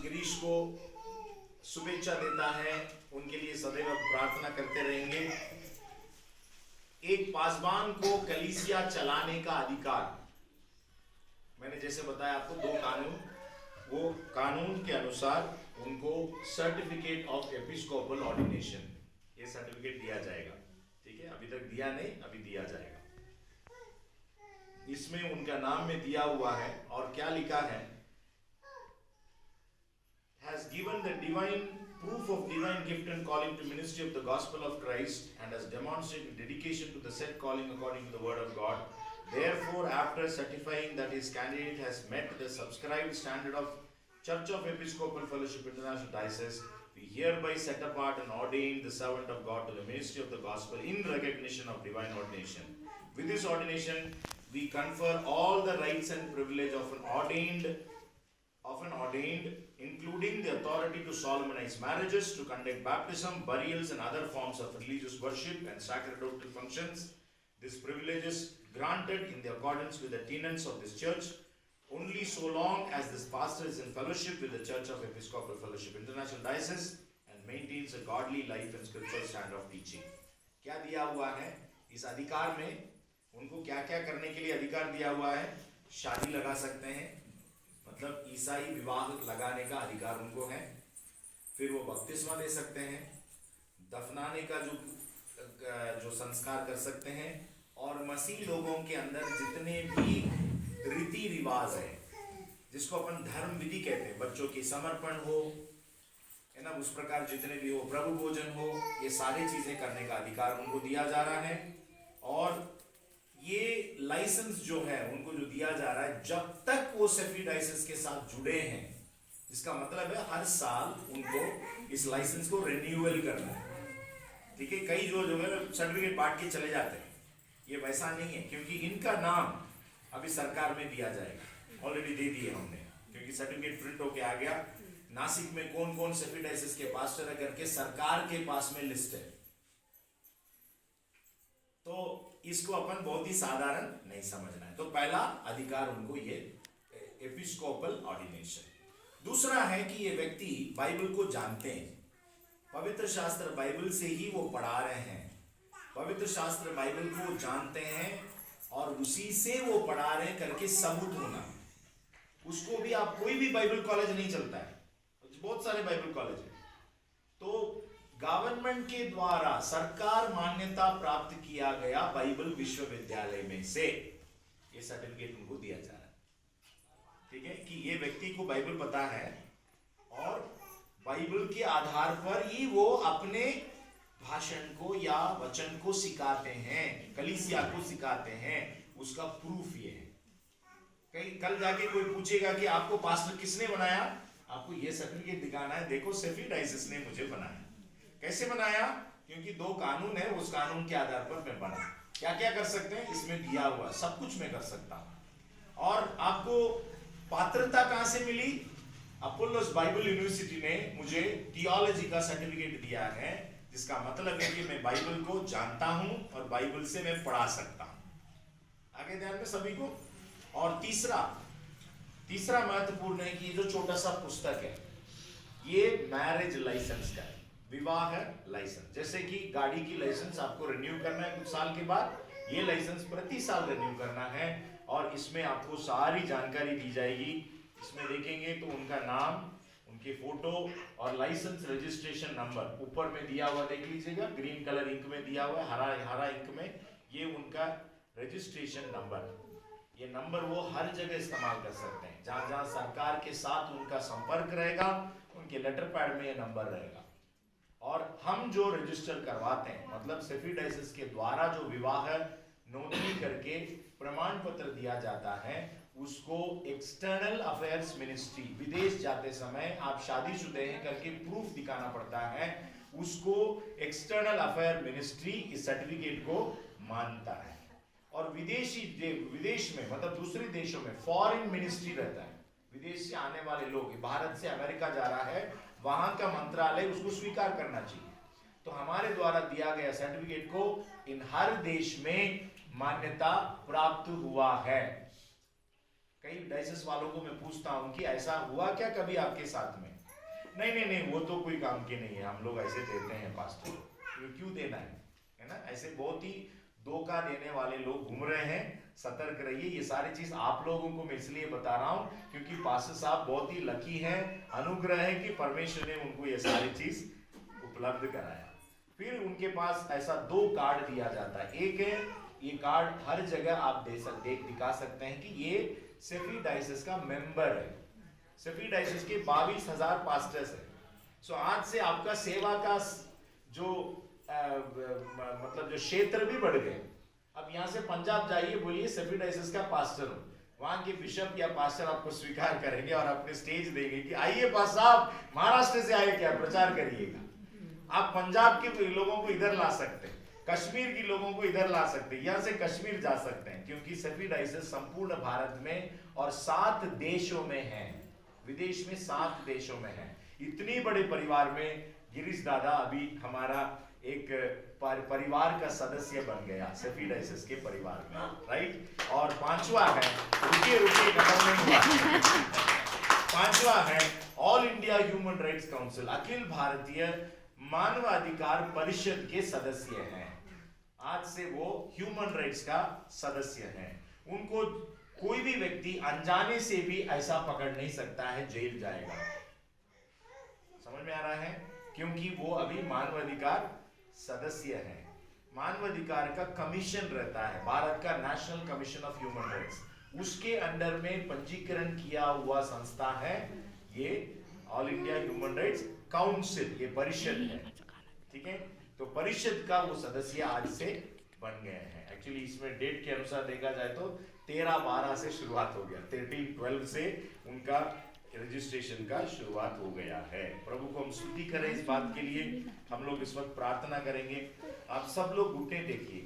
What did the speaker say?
गिरीश को शुभेच्छा देता है, उनके लिए सदैव प्रार्थना करते रहेंगे। एक पासबान को कलीसिया चलाने का अधिकार, मैंने जैसे बताया आपको दो कानून, वो कानून के अनुसार उनको सर्टिफिकेट ऑफ एपिस्कोपल ऑर्डिनेशन, ये सर्टिफिकेट दिया जाएगा। ठीक है, अभी तक दिया नहीं, अभी दिया जाएगा। इसमें उनका नाम में दिया हुआ है और क्या लिखा है, has given the divine proof of divine gift and calling to ministry of the gospel of Christ and has demonstrated dedication to the said calling according to the word of God. Therefore, after certifying that his candidate has met the subscribed standard of Church of Episcopal Fellowship International Diocese, we hereby set apart and ordain the servant of God to the ministry of the gospel in recognition of divine ordination. With this ordination, we confer all the rights and privilege of an ordained, including the authority to solemnize marriages, to conduct baptism, burials, and other forms of religious worship and sacerdotal functions. This privilege is granted in the accordance with the tenets of this church, only so long as this pastor is in fellowship with the Church of Episcopal Fellowship International Diocese and maintains a godly life and scriptural standard of teaching. क्या दिया हुआ है इस अधिकार में? उनको क्या क्या करने के लिए अधिकार दिया हुआ है? शादी लगा सकते हैं, मतलब ईसाई विवाह लगाने का अधिकार उनको है। फिर वो बपतिस्मा दे सकते हैं, दफनाने का जो संस्कार कर सकते हैं, और मसीह लोगों के अंदर जितने भी रीति रिवाज है, जिसको अपन धर्म विधि कहते हैं, बच्चों की समर्पण हो, है ना, उस प्रकार जितने भी हो, प्रभु भोजन हो, ये सारी चीजें करने का अधिकार उनको दिया जा रहा है। और ये लाइसेंस जो है उनको जो दिया जा रहा है, जब तक वो सेफी डाइसेस के साथ जुड़े हैं, इसका मतलब है हर साल उनको इस लाइसेंस को रिन्यूअल करना है। ठीक है, कई जो है सर्टिफिकेट बांट के चले जाते हैं, ये वैसा नहीं है, क्योंकि इनका नाम अभी सरकार में दिया जाएगा, ऑलरेडी दे दिए हमने, क्योंकि सर्टिफिकेट प्रिंट होके आ गया। नासिक में कौन कौन सेफी डाइसेस के पास्टर है करके सरकार के पास में लिस्ट है, तो इसको अपन बहुत ही साधारण नहीं समझना है। तो पहला अधिकार उनको ये एपिस्कोपल ऑर्डिनेशन। दूसरा है कि ये व्यक्ति बाइबल को जानते हैं, पवित्र शास्त्र बाइबल से ही वो पढ़ा रहे हैं, पवित्र शास्त्र बाइबल को जानते हैं और उसी से वो पढ़ा रहे हैं करके सबूत होना। उसको भी आप, कोई भी बाइबल कॉलेज नहीं चलता है, बहुत सारे बाइबल कॉलेज है, तो गवर्नमेंट के द्वारा सरकार मान्यता प्राप्त किया गया बाइबल विश्वविद्यालय में से ये सर्टिफिकेट उनको दिया जा रहा है। ठीक है, कि ये व्यक्ति को बाइबल पता है और बाइबल के आधार पर ही वो अपने भाषण को या वचन को सिखाते हैं, कलीसिया को सिखाते हैं, उसका प्रूफ ये है। कहीं कल जाके कोई पूछेगा कि आपको पास्टर किसने बनाया, आपको ये सर्टिफिकेट दिखाना है, देखो सेफी डाइसेस ने मुझे बनाया। कैसे बनाया? क्योंकि दो कानून है, उस कानून के आधार पर मैं बना। क्या क्या कर सकते हैं इसमें दिया हुआ, सब कुछ मैं कर सकता हूं। और आपको पात्रता कहां से मिली? अपोलोस बाइबल यूनिवर्सिटी ने मुझे थियोलॉजी का सर्टिफिकेट दिया है, जिसका मतलब है कि मैं बाइबल को जानता हूं और बाइबल से मैं पढ़ा सकता हूं। आगे ध्यान में सभी को। और तीसरा महत्वपूर्ण है कि ये जो छोटा सा पुस्तक है, ये मैरिज लाइसेंस का है, विवाह लाइसेंस। जैसे कि गाड़ी की लाइसेंस आपको रिन्यू करना है कुछ साल के बाद, ये लाइसेंस प्रति साल रिन्यू करना है, और इसमें आपको सारी जानकारी दी जाएगी। इसमें देखेंगे तो उनका नाम, उनके फोटो और लाइसेंस रजिस्ट्रेशन नंबर ऊपर में दिया हुआ देख लीजिएगा, ग्रीन कलर इंक में दिया हुआ है, हरा इंक में, ये उनका रजिस्ट्रेशन नंबर। ये नंबर वो हर जगह इस्तेमाल कर सकते हैं, जहां जहां सरकार के साथ उनका संपर्क रहेगा, उनके लेटर पैड में ये नंबर रहेगा। और हम जो रजिस्टर करवाते हैं, मतलब सेफी डाइसेस के द्वारा जो विवाह नोंदनी करके प्रमाण पत्र दिया जाता है, उसको एक्सटर्नल अफेयर्स मिनिस्ट्री, विदेश जाते समय आप शादीशुदा हैं करके प्रूफ दिखाना पड़ता है, उसको एक्सटर्नल अफेयर मिनिस्ट्री इस सर्टिफिकेट को मानता है। और विदेश में, मतलब दूसरे देशों में फॉरेन मिनिस्ट्री रहता है, विदेश से आने वाले लोग, भारत से अमेरिका जा रहा है, वहां का मंत्रालय उसको स्वीकार करना चाहिए। तो हमारे द्वारा दिया गया सर्टिफिकेट को इन हर देश में मान्यता प्राप्त हुआ है। कई डायसिस वालों को मैं पूछता हूं कि ऐसा हुआ क्या कभी आपके साथ में? नहीं नहीं नहीं, वो तो कोई काम की नहीं है, हम लोग ऐसे देते हैं पास्टर, क्यों देना है ना? ऐसे बहुत ही धोखा देने वाले लोग घूम रहे हैं, सतर्क रहिए। ये सारी चीज आप लोगों को मैं इसलिए बता रहा हूं क्योंकि पास्टर साहब बहुत ही लकी हैं, अनुग्रह है कि परमेश्वर ने उनको ये सारी चीज उपलब्ध कराया। फिर उनके पास ऐसा 2 कार्ड दिया जाता है। एक है, ये कार्ड हर जगह आप दिखा सकते हैं कि ये सेफी डायसिस का मेंबर है। सेफी डायसिस के 22,000 पास्टर्स है। सो आज से आपका सेवा का जो मतलब जो क्षेत्र भी बढ़ गए। अब यहाँ से पंजाब जाइए, बोलिए सेफी डायसिस का पास्टर हूँ, वहां के बिशप या पास्टर आपको स्वीकार करेंगे और अपने स्टेज देंगे कि आइए पास साहब, महाराष्ट्र से आए क्या, प्रचार करिएगा। आप पंजाब के लोगों को इधर ला सकते हैं, कश्मीर के लोगों को इधर ला सकते हैं, यहाँ से कश्मीर जा सकते हैं, क्योंकि सेफी डायसिस संपूर्ण भारत में और 7 देशों में है, विदेश में 7 देशों में है। इतनी बड़े परिवार में गिरीश दादा अभी हमारा एक परिवार का सदस्य बन गया, सेफी डायसिस के परिवार में, राइट। और 5वां है, रुकिए खत्म नहीं हुआ, 5वां है All India Human Rights Council, अखिल भारतीय मानवाधिकार परिषद के सदस्य हैं। आज से वो ह्यूमन राइट्स का सदस्य हैं। उनको कोई भी व्यक्ति अनजाने से भी ऐसा पकड़ नहीं सकता है, जेल जाएगा। समझ में आ रहा है? क्योंकि वो अभी मानवाधिकार सदस्य है। मानवाधिकार का कमीशन रहता है, भारत का national commission of human rights, उसके अंडर में पंजीकरण किया हुआ संस्था है ये all India Human Rights council, ये परिषद है, ठीक है। तो परिषद का वो सदस्य आज से बन गए हैं। एक्चुअली इसमें डेट के अनुसार देखा जाए तो 13/12 से शुरुआत हो गया, 13/12 से उनका रजिस्ट्रेशन का शुरुआत हो गया है। प्रभु को हम स्तुति करें इस बात के लिए। हम लोग इस वक्त प्रार्थना करेंगे। आप सब लोग घुटने टेकिए।